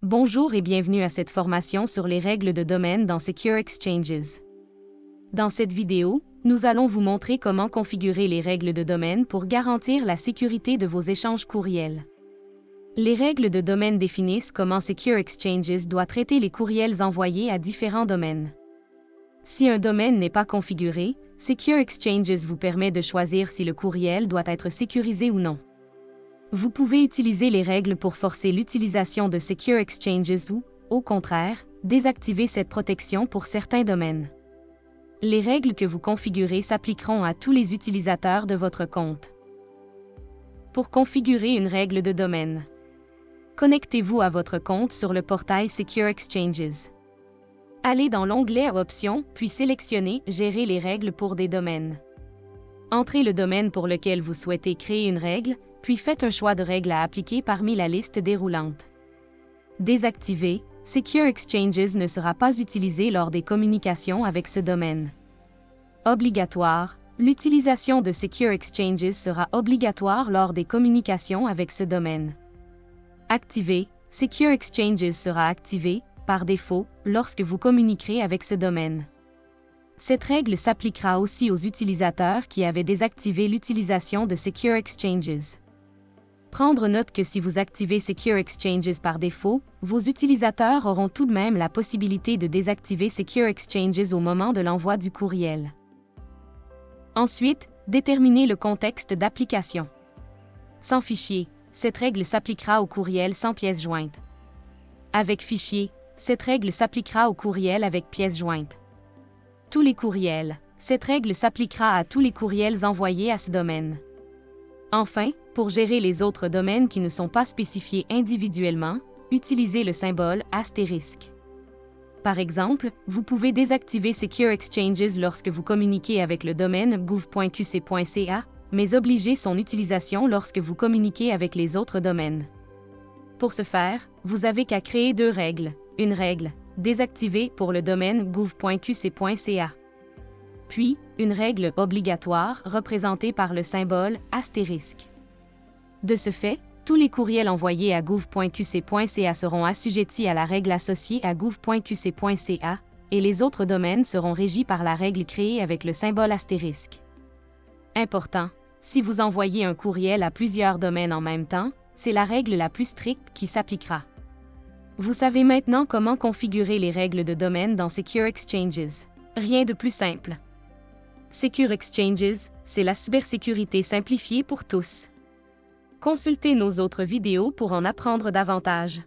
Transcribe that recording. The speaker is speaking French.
Bonjour et bienvenue à cette formation sur les règles de domaine dans Secure Exchanges. Dans cette vidéo, nous allons vous montrer comment configurer les règles de domaine pour garantir la sécurité de vos échanges courriels. Les règles de domaine définissent comment Secure Exchanges doit traiter les courriels envoyés à différents domaines. Si un domaine n'est pas configuré, Secure Exchanges vous permet de choisir si le courriel doit être sécurisé ou non. Vous pouvez utiliser les règles pour forcer l'utilisation de Secure Exchanges ou, au contraire, désactiver cette protection pour certains domaines. Les règles que vous configurez s'appliqueront à tous les utilisateurs de votre compte. Pour configurer une règle de domaine, connectez-vous à votre compte sur le portail Secure Exchanges. Allez dans l'onglet Options, puis sélectionnez Gérer les règles pour des domaines. Entrez le domaine pour lequel vous souhaitez créer une règle, puis faites un choix de règles à appliquer parmi la liste déroulante. Désactivé, Secure Exchanges ne sera pas utilisé lors des communications avec ce domaine. Obligatoire, l'utilisation de Secure Exchanges sera obligatoire lors des communications avec ce domaine. Activé, Secure Exchanges sera activé, par défaut, lorsque vous communiquerez avec ce domaine. Cette règle s'appliquera aussi aux utilisateurs qui avaient désactivé l'utilisation de Secure Exchanges. Prendre note que si vous activez Secure Exchanges par défaut, vos utilisateurs auront tout de même la possibilité de désactiver Secure Exchanges au moment de l'envoi du courriel. Ensuite, déterminez le contexte d'application. Sans fichier, cette règle s'appliquera au courriel sans pièce jointe. Avec fichier, cette règle s'appliquera au courriel avec pièce jointe. Tous les courriels, cette règle s'appliquera à tous les courriels envoyés à ce domaine. Enfin, pour gérer les autres domaines qui ne sont pas spécifiés individuellement, utilisez le symbole astérisque. Par exemple, vous pouvez désactiver Secure Exchanges lorsque vous communiquez avec le domaine gouv.qc.ca, mais obliger son utilisation lorsque vous communiquez avec les autres domaines. Pour ce faire, vous avez qu'à créer deux règles. Une règle désactivée pour le domaine gouv.qc.ca. Puis, une règle obligatoire représentée par le symbole astérisque. De ce fait, tous les courriels envoyés à gouv.qc.ca seront assujettis à la règle associée à gouv.qc.ca, et les autres domaines seront régis par la règle créée avec le symbole astérisque. Important, si vous envoyez un courriel à plusieurs domaines en même temps, c'est la règle la plus stricte qui s'appliquera. Vous savez maintenant comment configurer les règles de domaine dans Secure Exchanges. Rien de plus simple. Secure Exchanges, c'est la cybersécurité simplifiée pour tous. Consultez nos autres vidéos pour en apprendre davantage.